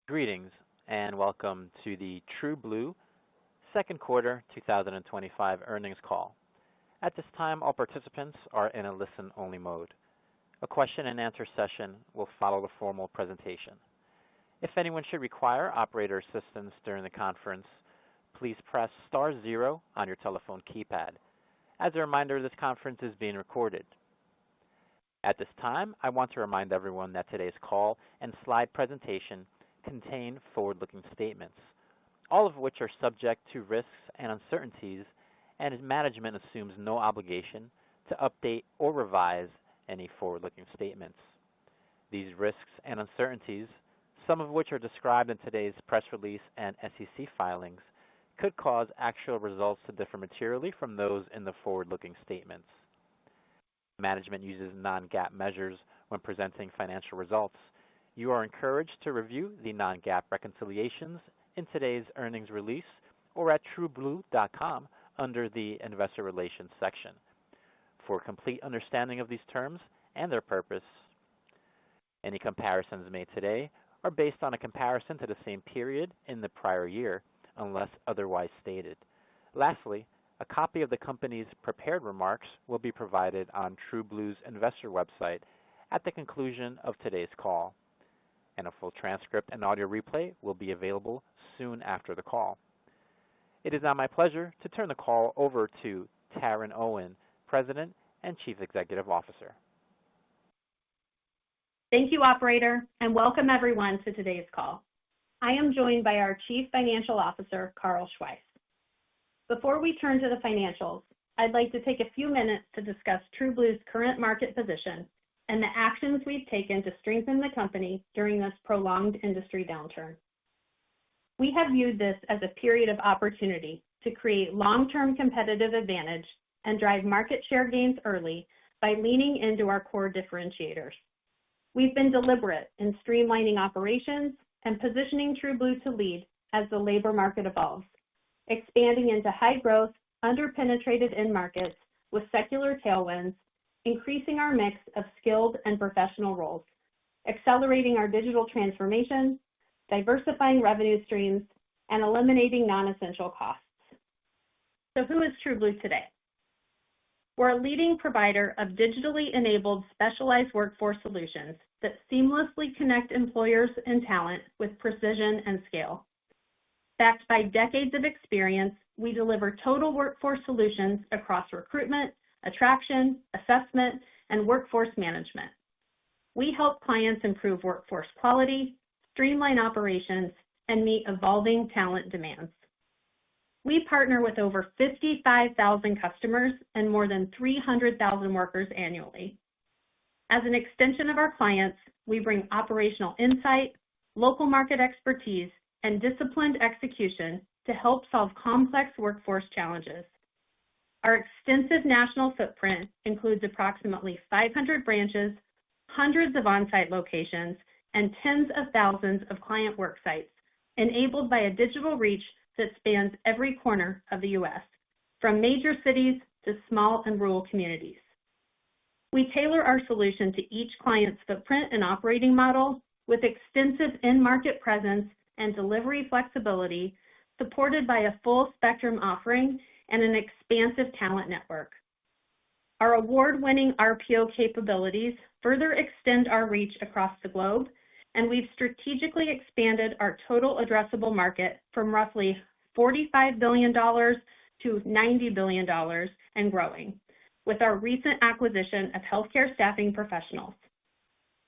Greetings and welcome to the Trueblue second quarter 2025 earnings call. At this time, all participants are in a listen-only mode. A question and answer session will follow the formal presentation. If anyone should require operator assistance during the conference, please press star zero on your telephone keypad. As a reminder, this conference is being recorded. At this time, I want to remind everyone that today's call and slide presentation contain forward-looking statements, all of which are subject to risks and uncertainties, and management assumes no obligation to update or revise any forward-looking statements. These risks and uncertainties, some of which are described in today's press release and SEC filings, could cause actual results to differ materially from those in the forward-looking statements. Management uses non-GAAP measures when presenting financial results. You are encouraged to review the non-GAAP reconciliations in today's earnings release or at trueblue.com under the Investor Relations section. For a complete understanding of these terms and their purpose, any comparisons made today are based on a comparison to the same period in the prior year, unless otherwise stated. Lastly, a copy of the company's prepared remarks will be provided on Trueblue's investor website at the conclusion of today's call, and a full transcript and audio replay will be available soon after the call. It is now my pleasure to turn the call over to Taryn Owen, President and Chief Executive Officer. Thank you, Operator, and welcome everyone to today's call. I am joined by our Chief Financial Officer, Carl Schweihs. Before we turn to the financials, I'd like to take a few minutes to discuss Trueblue's current market position and the actions we've taken to strengthen the company during this prolonged industry downturn. We have viewed this as a period of opportunity to create long-term competitive advantage and drive market share gains early by leaning into our core differentiators. We've been deliberate in streamlining operations and positioning Trueblue to lead as the labor market evolves, expanding into high-growth, under-penetrated end markets with secular tailwinds, increasing our mix of skilled and professional roles, accelerating our digital transformation, diversifying revenue streams, and eliminating non-essential costs. So who is Trueblue today? We're a leading provider of digitally enabled specialized workforce solutions that seamlessly connect employers and talent with precision and scale. Backed by decades of experience, we deliver total workforce solutions across recruitment, attraction, assessment, and workforce management. We help clients improve workforce quality, streamline operations, and meet evolving talent demands. We partner with over 55,000 customers and more than 300,000 workers annually. As an extension of our clients, we bring operational insight, local market expertise, and disciplined execution to help solve complex workforce challenges. Our extensive national footprint includes approximately 500 branches, hundreds of on-site locations, and tens of thousands of client work sites, enabled by a digital reach that spans every corner of the U.S., from major cities to small and rural communities. We tailor our solution to each client's footprint and operating model with extensive in-market presence and delivery flexibility, supported by a full spectrum offering and an expansive talent network. Our award-winning RPO capabilities further extend our reach across the globe, and we've strategically expanded our total addressable market from roughly $45 billion to $90 billion and growing, with our recent acquisition of healthcare staffing professionals.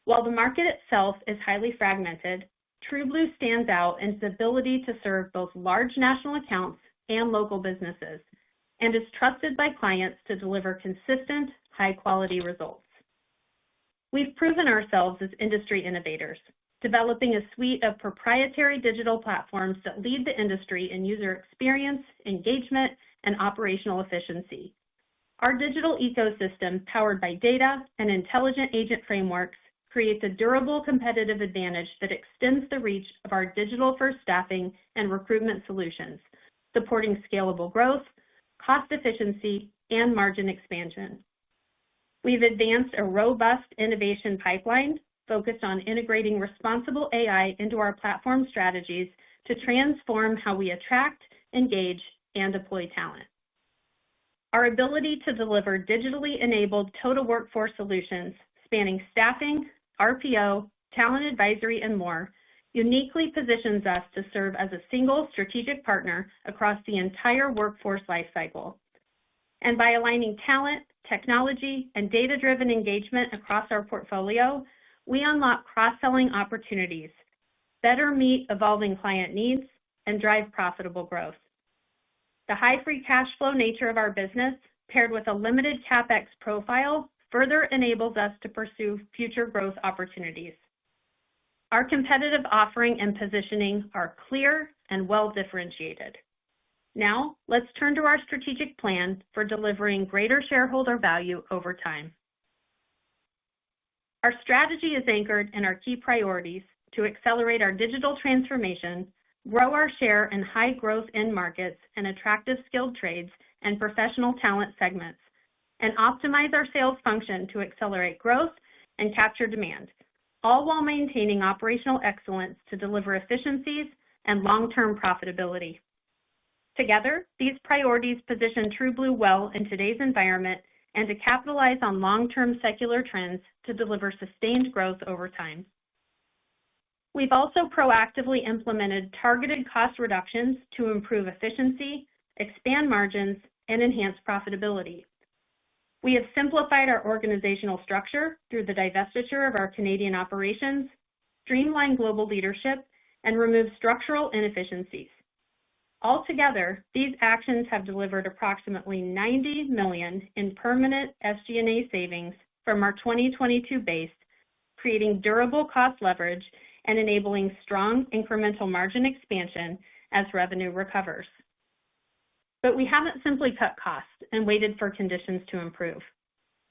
While the market itself is highly fragmented, Trueblue stands out in its ability to serve both large national accounts and local businesses, and is trusted by clients to deliver consistent, high-quality results. We've proven ourselves as industry innovators, developing a suite of proprietary digital platforms that lead the industry in user experience, engagement, and operational efficiency. Our digital ecosystem, powered by data and intelligent agent frameworks, creates a durable competitive advantage that extends the reach of our digital-first staffing and recruitment solutions, supporting scalable growth, cost efficiency, and margin expansion. We've advanced a robust innovation pipeline focused on integrating responsible AI into our platform strategies to transform how we attract, engage, and deploy talent. Our ability to deliver digitally enabled total workforce solutions spanning staffing, RPO, talent advisory, and more uniquely positions us to serve as a single strategic partner across the entire workforce lifecycle. And by aligning talent, technology, and data-driven engagement across our portfolio, we unlock cross-selling opportunities, better meet evolving client needs, and drive profitable growth. The high free cash flow nature of our business, paired with a limited CapEx profile, further enables us to pursue future growth opportunities. Our competitive offering and positioning are clear and well differentiated. Now, let's turn to our strategic plan for delivering greater shareholder value over time. Our strategy is anchored in our key priorities to accelerate our digital transformation, grow our share in high growth end markets and attractive skilled trades and professional talent segments, and optimize our sales function to accelerate growth and capture demand, all while maintaining operational excellence to deliver efficiencies and long-term profitability. Together, these priorities position Trueblue well in today's environment and to capitalize on long-term secular trends to deliver sustained growth over time. We've also proactively implemented targeted cost reductions to improve efficiency, expand margins, and enhance profitability. We have simplified our organizational structure through the divestiture of our Canadian operations, streamlined global leadership, and removed structural inefficiencies. Altogether, these actions have delivered approximately $90 million in permanent SG&A savings from our 2022 base, creating durable cost leverage and enabling strong incremental margin expansion as revenue recovers. But we haven't simply cut costs and waited for conditions to improve.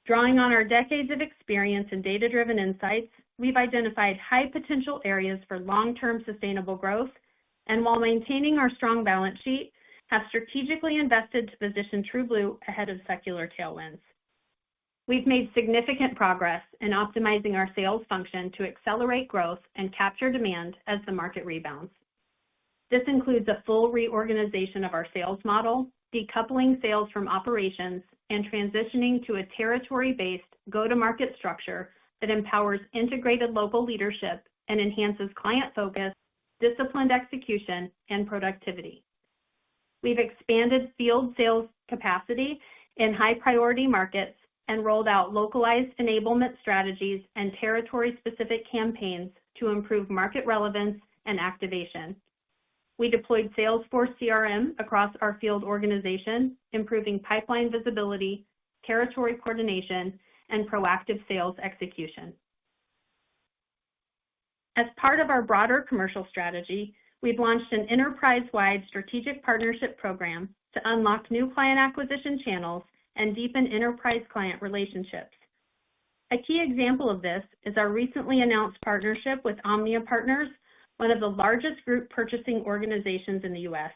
Drawing on our decades of experience and data-driven insights, we've identified high potential areas for long-term sustainable growth, and while maintaining our strong balance sheet, have strategically invested to position Trueblue ahead of secular tailwinds. We've made significant progress in optimizing our sales function to accelerate growth and capture demand as the market rebounds. This includes a full reorganization of our sales model, decoupling sales from operations, and transitioning to a territory-based go-to-market structure that empowers integrated local leadership and enhances client focus, disciplined execution, and productivity. We've expanded field sales capacity in high-priority markets and rolled out localized enablement strategies and territory-specific campaigns to improve market relevance and activation. We deployed Salesforce CRM across our field organization, improving pipeline visibility, territory coordination, and proactive sales execution. As part of our broader commercial strategy, we've launched an enterprise-wide strategic partnership program to unlock new client acquisition channels and deepen enterprise client relationships. A key example of this is our recently announced partnership with Omnia Partners, one of the largest group purchasing organizations in the U.S.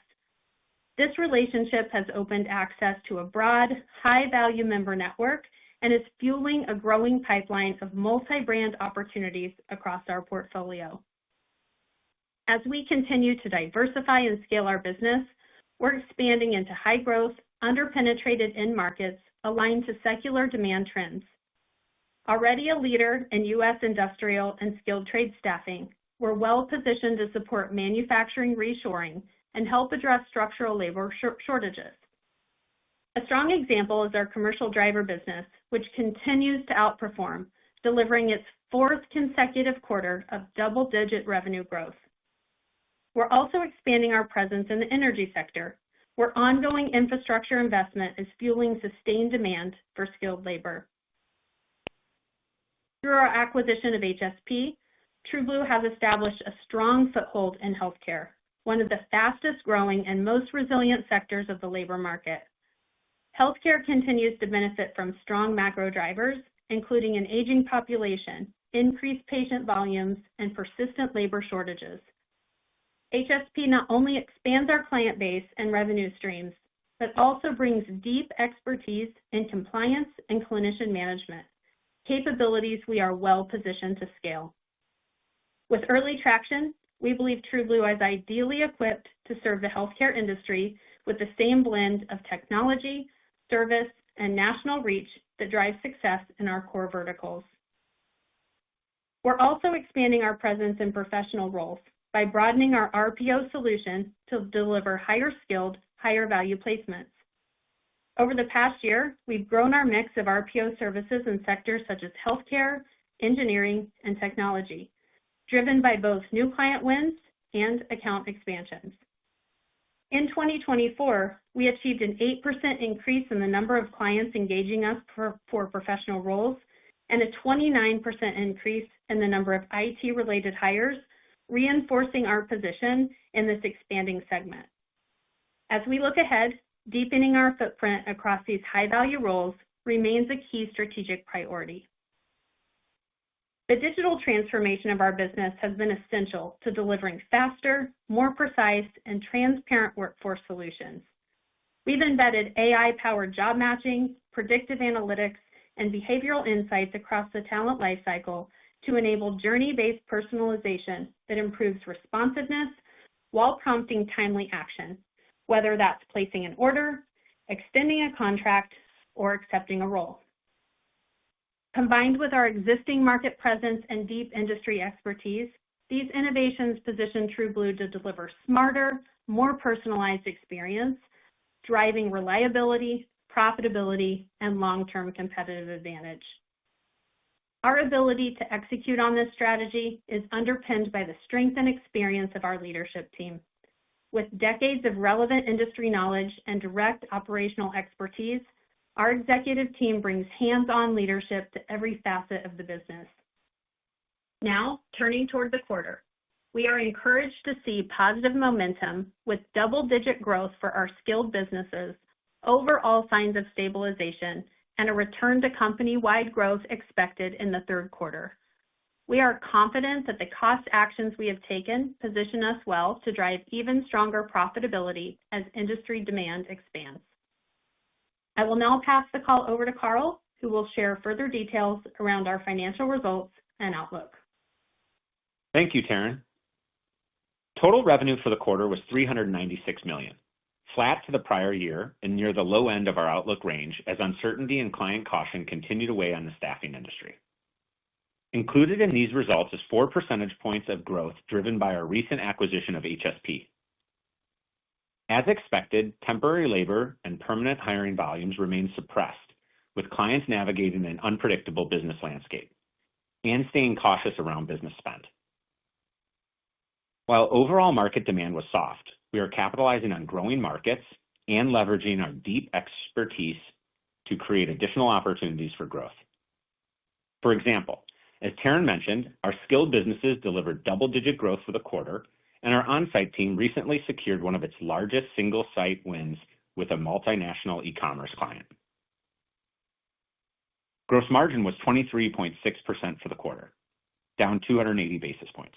This relationship has opened access to a broad, high-value member network and is fueling a growing pipeline of multi-brand opportunities across our portfolio. As we continue to diversify and scale our business, we're expanding into high-growth, under-penetrated end markets aligned to secular demand trends. Already a leader in U.S. industrial and skilled trade staffing, we're well-positioned to support manufacturing reshoring and help address structural labor shortages. A strong example is our commercial driver business, which continues to outperform, delivering its fourth consecutive quarter of double-digit revenue growth. We're also expanding our presence in the energy sector, where ongoing infrastructure investment is fueling sustained demand for skilled labor. Through our acquisition of HSP, Trueblue has established a strong foothold in healthcare, one of the fastest growing and most resilient sectors of the labor market. Healthcare continues to benefit from strong macro drivers, including an aging population, increased patient volumes, and persistent labor shortages. HSP not only expands our client base and revenue streams, but also brings deep expertise in compliance and clinician management, capabilities we are well positioned to scale. With early traction, we believe Trueblue is ideally equipped to serve the healthcare industry with the same blend of technology, service, and national reach that drives success in our core verticals. We're also expanding our presence in professional roles by broadening our RPO solution to deliver higher skilled, higher value placements. Over the past year, we've grown our mix of RPO services in sectors such as healthcare, engineering, and technology, driven by both new client wins and account expansions. In 2024, we achieved an 8% increase in the number of clients engaging us for professional roles and a 29% increase in the number of IT-related hires, reinforcing our position in this expanding segment. As we look ahead, deepening our footprint across these high-value roles remains a key strategic priority. The digital transformation of our business has been essential to delivering faster, more precise, and transparent workforce solutions. We've embedded AI-powered job matching, predictive analytics, and behavioral insights across the talent lifecycle to enable journey-based personalization that improves responsiveness while prompting timely action, whether that's placing an order, extending a contract, or accepting a role. Combined with our existing market presence and deep industry expertise, these innovations position Trueblue to deliver smarter, more personalized experience, driving reliability, profitability, and long-term competitive advantage. Our ability to execute on this strategy is underpinned by the strength and experience of our leadership team. With decades of relevant industry knowledge and direct operational expertise, our executive team brings hands-on leadership to every facet of the business. Now, turning toward the quarter, we are encouraged to see positive momentum with double-digit growth for our skilled businesses, overall signs of stabilization, and a return to company-wide growth expected in the third quarter. We are confident that the cost actions we have taken position us well to drive even stronger profitability as industry demand expands. I will now pass the call over to Carl, who will share further details around our financial results and outlook. Thank you, Taryn. Total revenue for the quarter was $396 million, flat to the prior year and near the low end of our outlook range as uncertainty and client caution continue to weigh on the staffing industry. Included in these results is 4 percentage points of growth driven by our recent acquisition of HSP. As expected, temporary labor and permanent hiring volumes remain suppressed, with clients navigating an unpredictable business landscape and staying cautious around business spend. While overall market demand was soft, we are capitalizing on growing markets and leveraging our deep expertise to create additional opportunities for growth. For example, as Taryn mentioned, our skilled businesses delivered double-digit growth for the quarter, and our on-site team recently secured one of its largest single-site wins with a multinational e-commerce client. Gross margin was 23.6% for the quarter, down 280 basis points.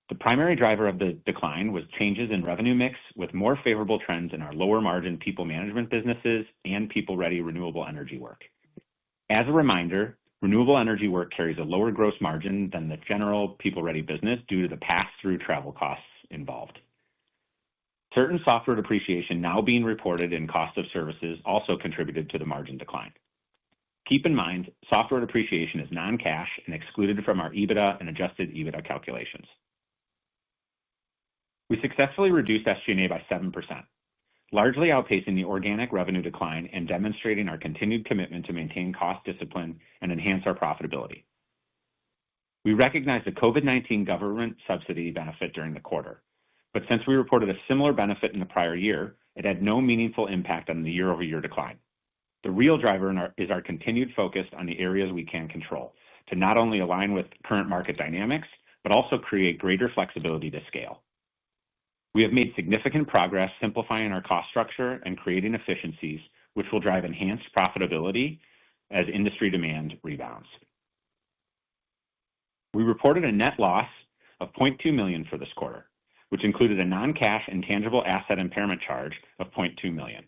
The primary driver of the decline was changes in revenue mix with more favorable trends in our lower margin people management businesses and people-ready renewable energy work. As a reminder, renewable energy work carries a lower gross margin than the general people-ready business due to the pass-through travel costs involved. Certain software depreciation now being reported in cost of services also contributed to the margin decline. Keep in mind, software depreciation is non-cash and excluded from our EBITDA and adjusted EBITDA calculations. We successfully reduced SG&A by 7%, largely outpacing the organic revenue decline and demonstrating our continued commitment to maintain cost discipline and enhance our profitability. We recognized the COVID-19 government subsidy benefit during the quarter, but since we reported a similar benefit in the prior year, it had no meaningful impact on the year-over-year decline. The real driver is our continued focus on the areas we can control to not only align with current market dynamics, but also create greater flexibility to scale. We have made significant progress simplifying our cost structure and creating efficiencies, which will drive enhanced profitability as industry demand rebounds. We reported a net loss of $0.2 million for this quarter, which included a non-cash intangible asset impairment charge of $0.2 million,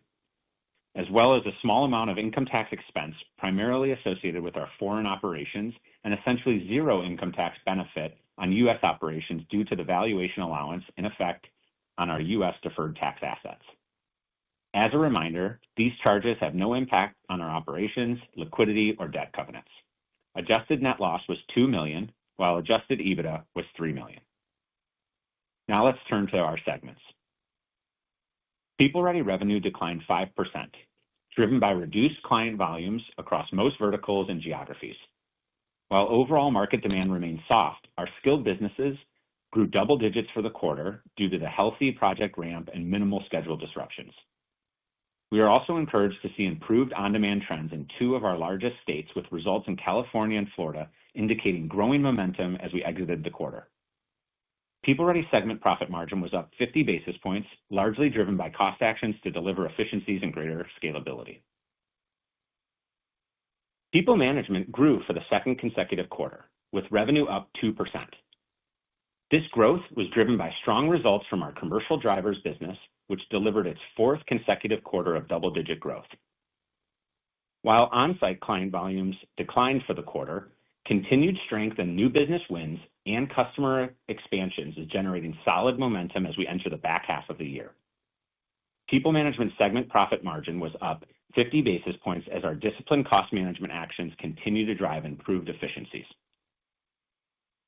as well as a small amount of income tax expense primarily associated with our foreign operations and essentially zero income tax benefit on U.S. operations due to the valuation allowance in effect on our U.S. deferred tax assets. As a reminder, these charges have no impact on our operations, liquidity, or debt covenants. Adjusted net loss was $2 million, while adjusted EBITDA was $3 million. Now let's turn to our segments. PeopleReady revenue declined 5%, driven by reduced client volumes across most verticals and geographies. While overall market demand remained soft, our skilled businesses grew double digits for the quarter due to the healthy project ramp and minimal schedule disruptions. We are also encouraged to see improved on-demand trends in two of our largest states, with results in California and Florida indicating growing momentum as we exited the quarter. PeopleReady segment profit margin was up 50 basis points, largely driven by cost actions to deliver efficiencies and greater scalability. People Management grew for the second consecutive quarter, with revenue up 2%. This growth was driven by strong results from our commercial drivers business, which delivered its fourth consecutive quarter of double-digit growth. While on-site client volumes declined for the quarter, continued strength in new business wins and customer expansions is generating solid momentum as we enter the back half of the year. People Management segment profit margin was up 50 basis points as our disciplined cost management actions continue to drive improved efficiencies.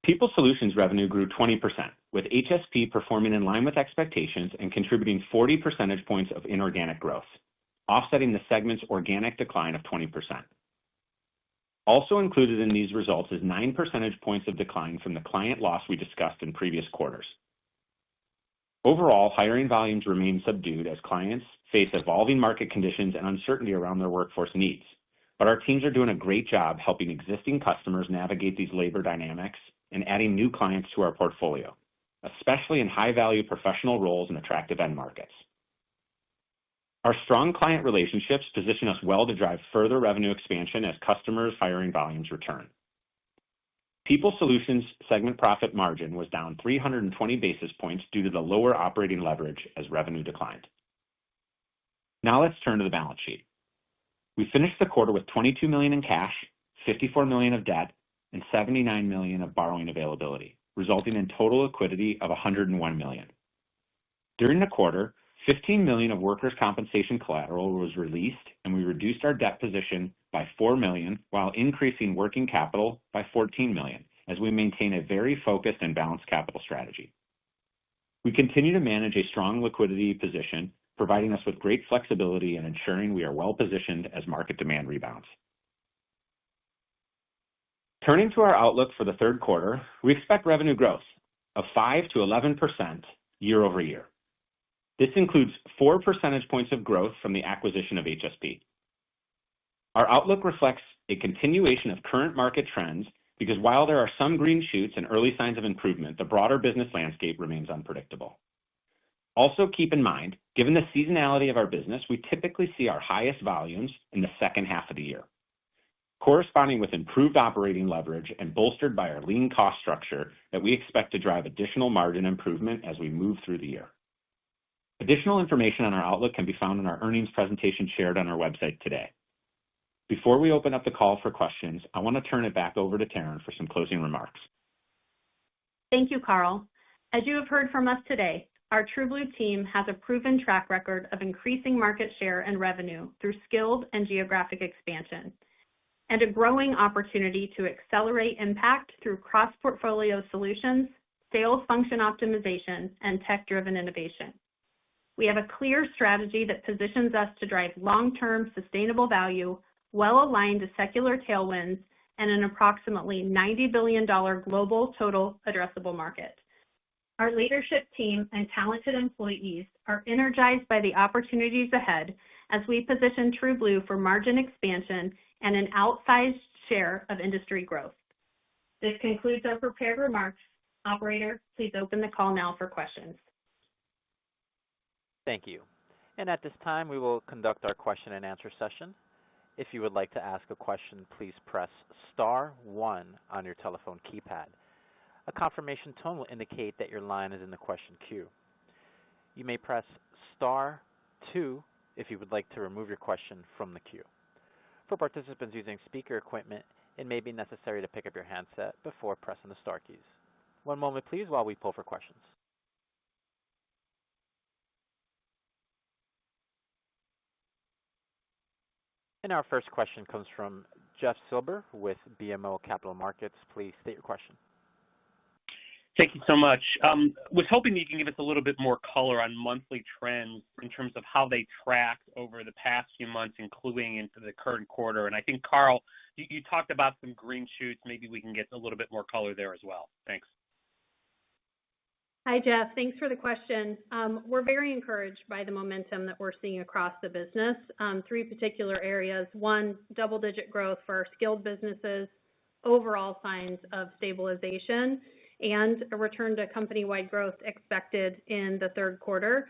People Solutions revenue grew 20%, with HSP performing in line with expectations and contributing 40 percentage points of inorganic growth, offsetting the segment's organic decline of 20%. Also included in these results is 9 percentage points of decline from the client loss we discussed in previous quarters. Overall, hiring volumes remain subdued as clients face evolving market conditions and uncertainty around their workforce needs, but our teams are doing a great job helping existing customers navigate these labor dynamics and adding new clients to our portfolio, especially in high-value professional roles and attractive end markets. Our strong client relationships position us well to drive further revenue expansion as customers' hiring volumes return. People Solutions segment profit margin was down 320 basis points due to the lower operating leverage as revenue declined. Now let's turn to the balance sheet. We finished the quarter with $22 million in cash, $54 million of debt, and $79 million of borrowing availability, resulting in total liquidity of $101 million. During the quarter, $15 million of workers' compensation collateral was released, and we reduced our debt position by $4 million while increasing working capital by $14 million, as we maintain a very focused and balanced capital strategy. We continue to manage a strong liquidity position, providing us with great flexibility and ensuring we are well positioned as market demand rebounds. Turning to our outlook for the third quarter, we expect revenue growth of 5 to 11% year over year. This includes 4 percentage points of growth from the acquisition of HSP. Our outlook reflects a continuation of current market trends because while there are some green shoots and early signs of improvement, the broader business landscape remains unpredictable. Also keep in mind, given the seasonality of our business, we typically see our highest volumes in the second half of the year, corresponding with improved operating leverage and bolstered by our lean cost structure that we expect to drive additional margin improvement as we move through the year. Additional information on our outlook can be found in our earnings presentation shared on our website today. Before we open up the call for questions, I want to turn it back over to Taryn for some closing remarks. Thank you, Carl. As you have heard from us today, our Trueblue team has a proven track record of increasing market share and revenue through skilled and geographic expansion, and a growing opportunity to accelerate impact through cross-portfolio solutions, sales function optimization, and tech-driven innovation. We have a clear strategy that positions us to drive long-term sustainable value, well-aligned to secular tailwinds, and an approximately $90 billion global total addressable market. Our leadership team and talented employees are energized by the opportunities ahead as we position Trueblue for margin expansion and an outsized share of industry growth. This concludes our prepared remarks. Operator, please open the call now for questions. Thank you. And at this time, we will conduct our question and answer session. If you would like to ask a question, please press star 1 on your telephone keypad. A confirmation tone will indicate that your line is in the question queue. You may press star 2 if you would like to remove your question from the queue. For participants using speaker equipment, it may be necessary to pick up your handset before pressing the star keys. One moment, please, while we pull for questions. And our first question comes from Jeff Silber with BMO Capital Markets. Please state your question. Thank you so much. Was hoping you can give us a little bit more color on monthly trends in terms of how they tracked over the past few months, including into the current quarter. And I think, Carl, you talked about some green shoots. Maybe we can get a little bit more color there as well. Thanks. Hi, Jeff. Thanks for the question. We're very encouraged by the momentum that we're seeing across the business. Three particular areas. One, double-digit growth for our skilled businesses, overall signs of stabilization, and a return to company-wide growth expected in the third quarter.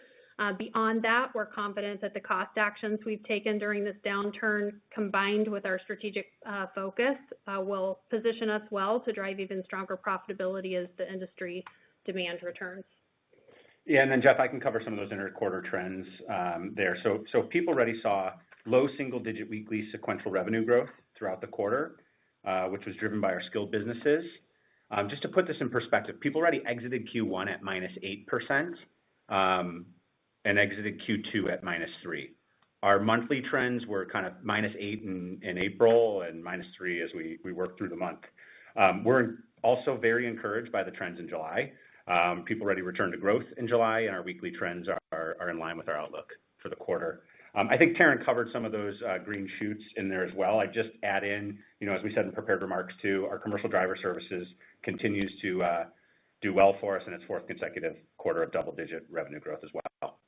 Beyond that, we're confident that the cost actions we've taken during this downturn, combined with our strategic focus, will position us well to drive even stronger profitability as the industry demand returns. Yeah, and then Jeff, I can cover some of those inter-quarter trends there. So PeopleReady saw low single-digit weekly sequential revenue growth throughout the quarter, which was driven by our skilled businesses. Just to put this in perspective, PeopleReady exited Q1 at -8% and exited Q2 at -3%. Our monthly trends were kind of -8 in April and -3 as we worked through the month. We're also very encouraged by the trends in July. PeopleReady returned to growth in July, and our weekly trends are in line with our outlook for the quarter. I think Taryn covered some of those green shoots in there as well. I just add in, as we said in prepared remarks too, our commercial driver services continues to do well for us in its fourth consecutive quarter of double-digit revenue growth as well.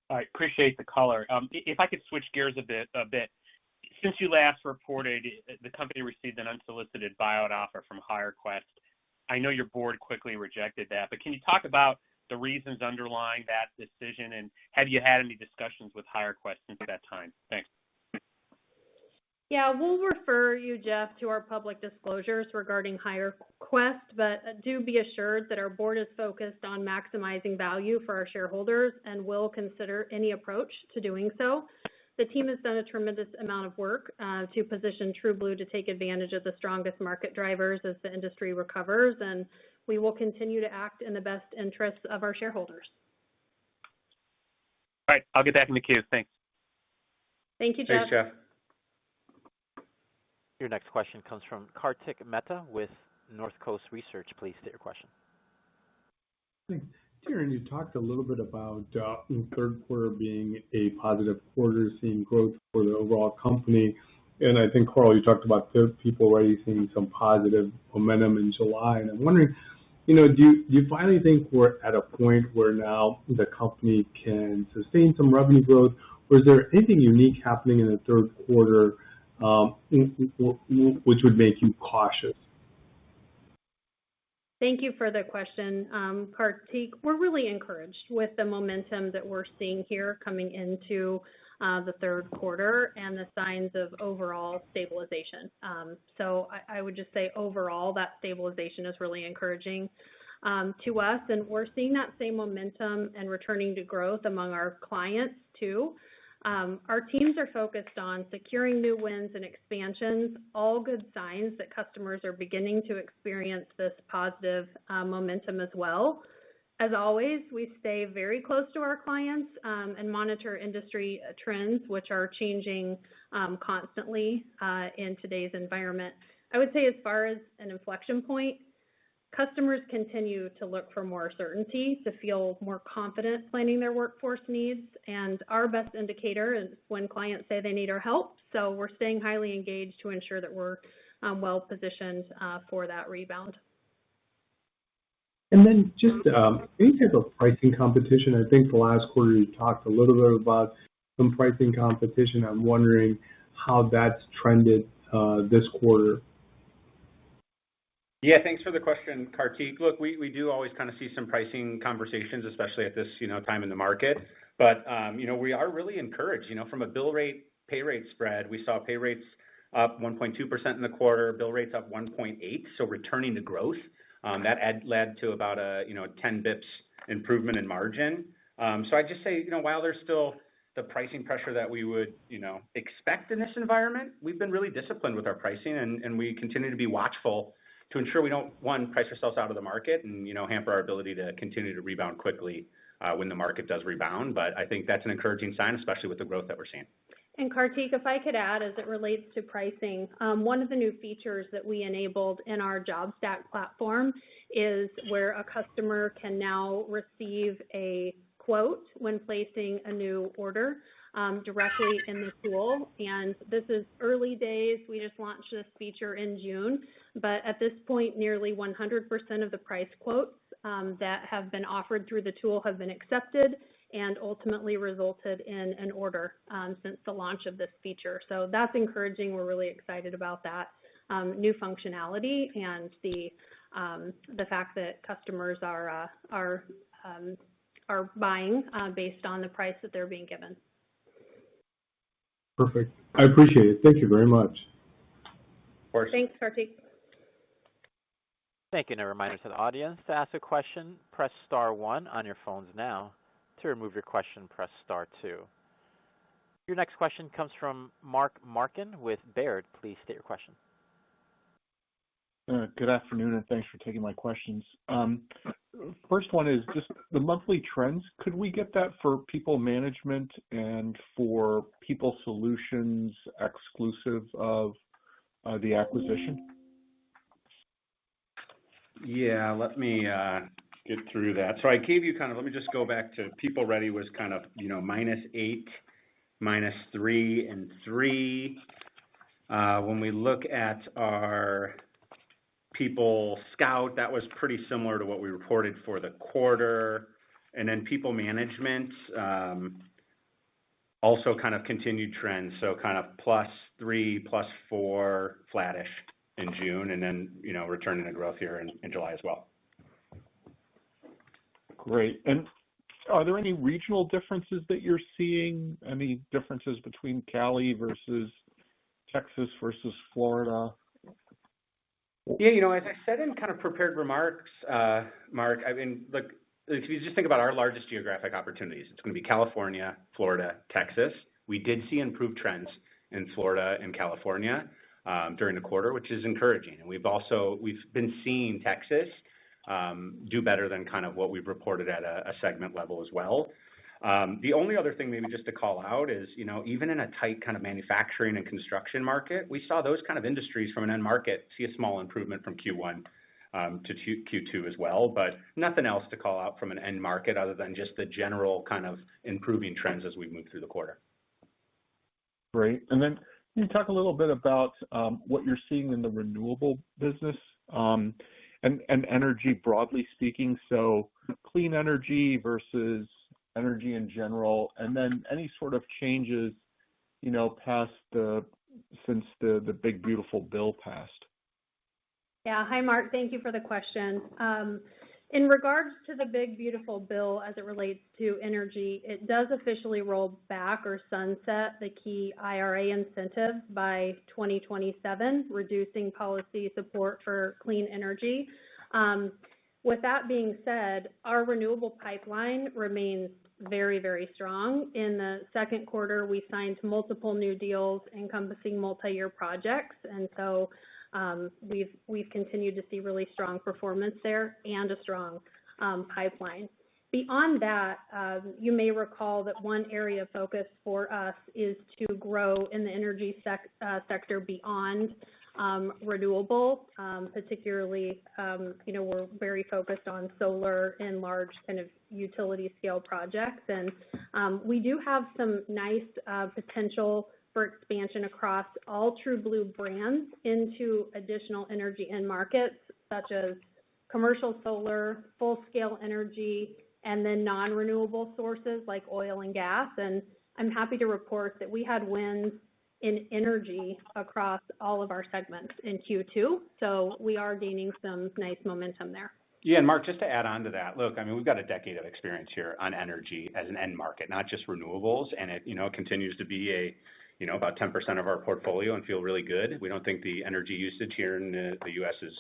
All right, appreciate the color. If I could switch gears a bit. Since you last reported, the company received an unsolicited buyout offer from HireQuest. I know your board quickly rejected that, but can you talk about the reasons underlying that decision, and have you had any discussions with HireQuest since that time? Thanks. Yeah, we'll refer you, Jeff, to our public disclosures regarding HireQuest, but do be assured that our board is focused on maximizing value for our shareholders and will consider any approach to doing so. The team has done a tremendous amount of work to position Trueblue to take advantage of the strongest market drivers as the industry recovers, and we will continue to act in the best interests of our shareholders. All right, I'll get back in the queue. Thanks. Thank you, Jeff. Thanks, Jeff. Your next question comes from Kartik Mehta with Northcoast Research. Please state your question. Thanks. Taryn, you talked a little bit about third quarter being a positive quarter, seeing growth for the overall company. And I think, Carl, you talked about PeopleReady seeing some positive momentum in July. And I'm wondering, do you finally think we're at a point where now the company can sustain some revenue growth, or is there anything unique happening in the third quarter which would make you cautious? Thank you for the question, Kartik. We're really encouraged with the momentum that we're seeing here coming into the third quarter and the signs of overall stabilization. So I would just say overall that stabilization is really encouraging to us, and we're seeing that same momentum and returning to growth among our clients too. Our teams are focused on securing new wins and expansions, all good signs that customers are beginning to experience this positive momentum as well. As always, we stay very close to our clients and monitor industry trends, which are changing constantly in today's environment. I would say as far as an inflection point, customers continue to look for more certainty, to feel more confident planning their workforce needs, and our best indicator is when clients say they need our help. So we're staying highly engaged to ensure that we're well positioned for that rebound. And then just any type of pricing competition. I think the last quarter you talked a little bit about some pricing competition. I'm wondering how that's trended this quarter. Yeah, thanks for the question, Kartik. Look, we do always kind of see some pricing conversations, especially at this time in the market. But we are really encouraged. From a bill rate pay rate spread, we saw pay rates up 1.2% in the quarter, bill rates up 1.8%, so returning to growth. That led to about a 10 bips improvement in margin. So I just say, while there's still the pricing pressure that we would expect in this environment, we've been really disciplined with our pricing, and we continue to be watchful to ensure we don't, one, price ourselves out of the market and, hamper our ability to continue to rebound quickly when the market does rebound. But I think that's an encouraging sign, especially with the growth that we're seeing. And Kartik, if I could add, as it relates to pricing, one of the new features that we enabled in our JobStack platform is where a customer can now receive a quote when placing a new order directly in the tool. And this is early days. We just launched this feature in June, but at this point, nearly 100% of the price quotes that have been offered through the tool have been accepted and ultimately resulted in an order since the launch of this feature. So that's encouraging. We're really excited about that new functionality and the fact that customers are buying based on the price that they're being given. Perfect. I appreciate it. Thank you very much. Of course. Thanks, Kartik. Thank you. And a reminder to the audience, to ask a question, press star 1 on your phones now. To remove your question, press star 2. Your next question comes from Mark Markin with Baird. Please state your question. Good afternoon, and thanks for taking my questions. First one is just the monthly trends. Could we get that for people management and for people solutions exclusive of the acquisition? Yeah, let me get through that. So I gave you let me just go back to People Ready was -8, -3, and 3. When we look at our People Scout, that was pretty similar to what we reported for the quarter. And then People Management, also continued trends. So +3, +4, flattish in June, and then, returning to growth here in July as well. Great. And are there any regional differences that you're seeing? Any differences between Cali versus Texas versus Florida? Yeah, as I said in prepared remarks, Mark, look, if you just think about our largest geographic opportunities, it's going to be California, Florida, Texas. We did see improved trends in Florida and California during the quarter, which is encouraging. And we've been seeing Texas do better than what we've reported at a segment level as well. The only other thing maybe just to call out is, even in a tight manufacturing and construction market, we saw those industries from an end market see a small improvement from Q1 to Q2 as well, but nothing else to call out from an end market other than just the general improving trends as we move through the quarter. Great. And then can you talk a little bit about what you're seeing in the renewable business and energy broadly speaking? So clean energy versus energy in general, and then any sort of changes, since the big beautiful bill passed. Yeah. Hi, Mark. Thank you for the question. In regards to the big beautiful bill as it relates to energy, it does officially roll back or sunset the key IRA incentives by 2027, reducing policy support for clean energy. With that being said, our renewable pipeline remains very, very strong. In the second quarter, we signed multiple new deals encompassing multi-year projects, and so we've continued to see really strong performance there and a strong pipeline. Beyond that, you may recall that one area of focus for us is to grow in the energy sector beyond renewable, particularly, we're very focused on solar and large utility scale projects. And we do have some nice potential for expansion across all Trueblue brands into additional energy end markets, such as commercial solar, full-scale energy, and then non-renewable sources like oil and gas. And I'm happy to report that we had wins in energy across all of our segments in Q2, so we are gaining some nice momentum there. Yeah, and Mark, just to add on to that, look, we've got a decade of experience here on energy as an end market, not just renewables, and it, continues to be about 10% of our portfolio and feel really good. We don't think the energy usage here in the U.S. is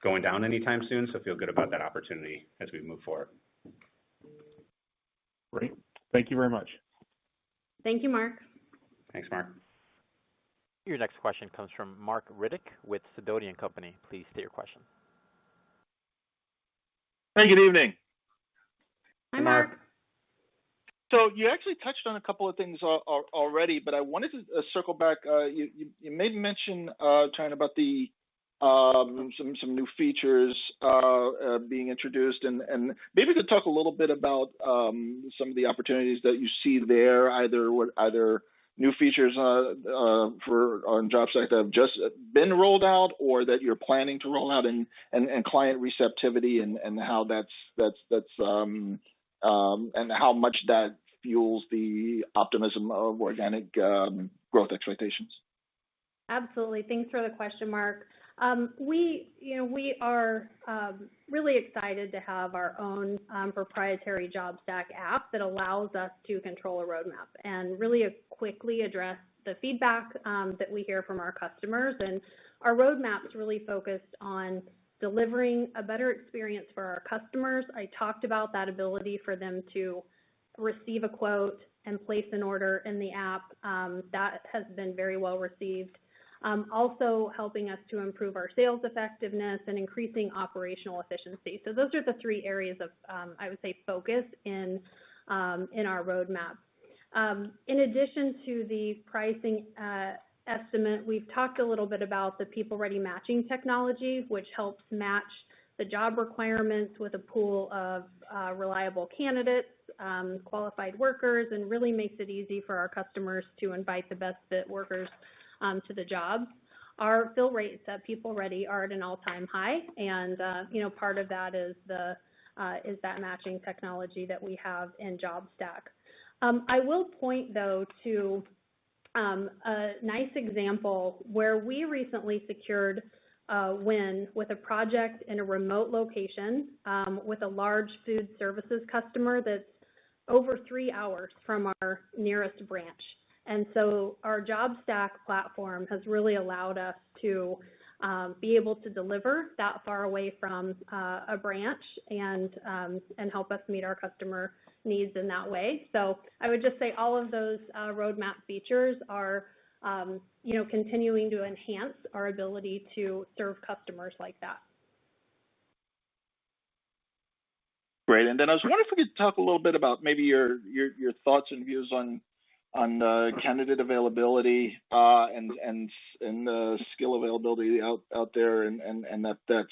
going down anytime soon, so feel good about that opportunity as we move forward. Great. Thank you very much. Thank you, Mark. Thanks, Mark. Your next question comes from Mark Riddick with Sidoti & Company. Please state your question. Hey, good evening. Hi, Mark. So you actually touched on a couple of things already, but I wanted to circle back. You made mention, talking about the some new features being introduced, and maybe you could talk a little bit about some of the opportunities that you see there, either new features on JobStack that have just been rolled out, or that you're planning to roll out, and client receptivity, and how that's and how much that fuels the optimism of organic growth expectations. Absolutely. Thanks for the question, Mark. We are really excited to have our own proprietary JobStack app that allows us to control a roadmap and really quickly address the feedback that we hear from our customers. And our roadmap's really focused on delivering a better experience for our customers. I talked about that ability for them to receive a quote and place an order in the app. That has been very well received. Also helping us to improve our sales effectiveness and increasing operational efficiency. So those are the three areas of, I would say, focus in our roadmap. In addition to the pricing estimate, we've talked a little bit about the PeopleReady matching technology, which helps match the job requirements with a pool of reliable candidates, qualified workers, and really makes it easy for our customers to invite the best fit workers to the jobs. Our fill rates at PeopleReady are at an all-time high, and part of that is that matching technology that we have in JobStack. I will point though to a nice example where we recently secured a win with a project in a remote location with a large food services customer that's over 3 hours from our nearest branch. And so our JobStack platform has really allowed us to be able to deliver that far away from a branch and help us meet our customer needs in that way. So I would just say all of those roadmap features are continuing to enhance our ability to serve customers like that. Great. And then I was wondering if we could talk a little bit about maybe your thoughts and views on candidate availability and skill availability out there, and that's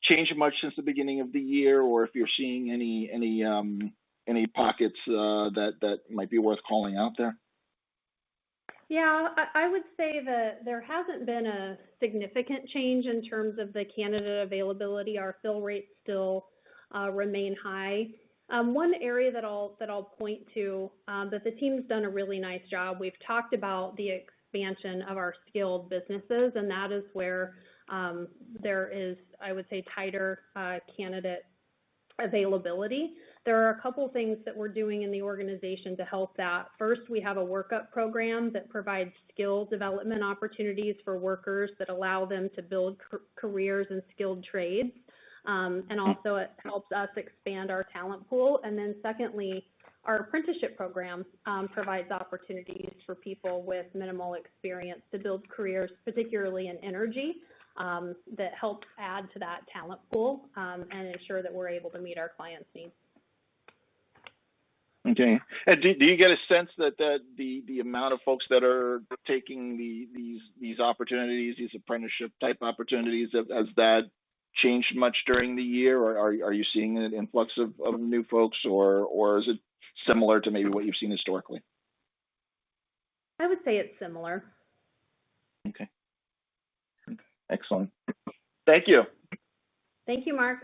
changed much since the beginning of the year, or if you're seeing any pockets that might be worth calling out there. Yeah, I would say that there hasn't been a significant change in terms of the candidate availability. Our fill rates still remain high. One area that I'll point to that the team's done a really nice job. We've talked about the expansion of our skilled businesses, and that is where there is, I would say, tighter candidate availability. There are a couple things that we're doing in the organization to help that. First, we have a workup program that provides skill development opportunities for workers that allow them to build careers in skilled trades. And also it helps us expand our talent pool. And then secondly, our apprenticeship program provides opportunities for people with minimal experience to build careers, particularly in energy, that helps add to that talent pool and ensure that we're able to meet our clients' needs. Okay. And do you get a sense that the amount of folks that are taking these opportunities, these apprenticeship type opportunities, has that changed much during the year, or are you seeing an influx of new folks, or is it similar to maybe what you've seen historically? I would say it's similar. Okay. Excellent. Thank you. Thank you, Mark.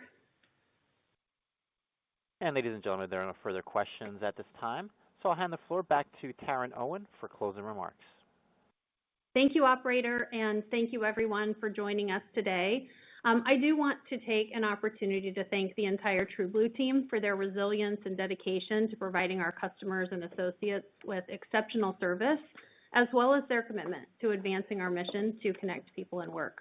And ladies and gentlemen, there are no further questions at this time, so I'll hand the floor back to Taryn Owen for closing remarks. Thank you, operator, and thank you everyone for joining us today. I do want to take an opportunity to thank the entire Trueblue team for their resilience and dedication to providing our customers and associates with exceptional service, as well as their commitment to advancing our mission to connect people and work.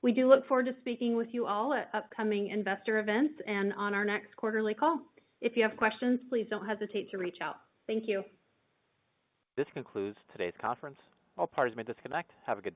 We do look forward to speaking with you all at upcoming investor events and on our next quarterly call. If you have questions, please don't hesitate to reach out. Thank you. This concludes today's conference. All parties may disconnect. Have a good day.